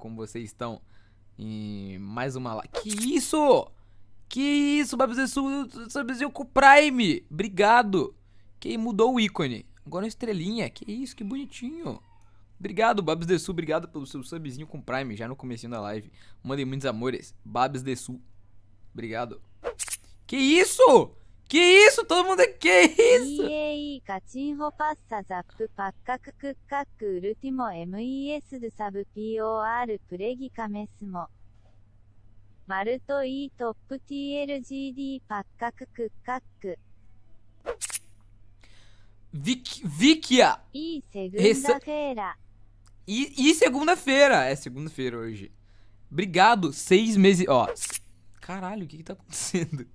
como vocês estão? Em mais uma live. Que isso? Que isso, Babzesu, Babzesu com Prime. Obrigado. Que mudou o ícone. Agora uma estrelinha. Que isso, que bonitinho. Obrigado, Babs Dessu. Obrigado pelo seu subzinho com Prime, já no comecinho da live. Mandem muitos amores. Babs Dessu. Obrigado. Que isso? Que isso? Todo mundo... Que isso? EAE ガチンホパッサザップパッカククッカックウルティモ MES ドゥサブ POR プレギカメスモマルト E トップ TLGD パッカククッカック Vikia. E segunda-feira. E segunda-feira. É segunda-feira hoje. Obrigado. 6 meses... Ó. Caralho, o que tá acontecendo?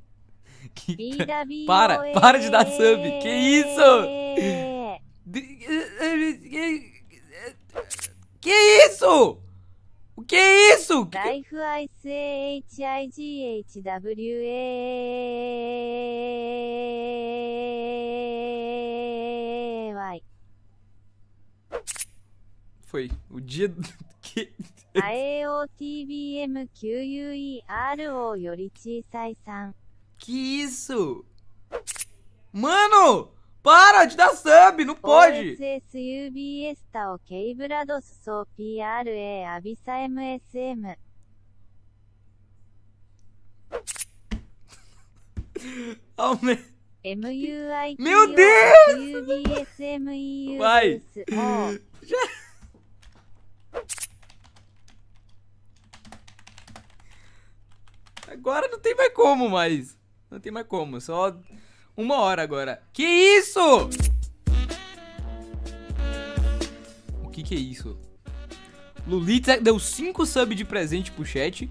Para de dar sub. Que isso? Que isso? O que é isso? Life ICHIGHWAY. Foi o dia que... AEOTBMQUERO より小さい3 Que isso? Mano! Para de dar sub! Não pode! OSSUBS タオケイブラドスソー PRA アビサ MSM MUI Meu Deus! UBSMEU Vai! Agora não tem mais como mais. Não tem mais como. Só 1 hora agora. Que isso? O que é isso? Lulitza deu 5 subs de presente pro chat.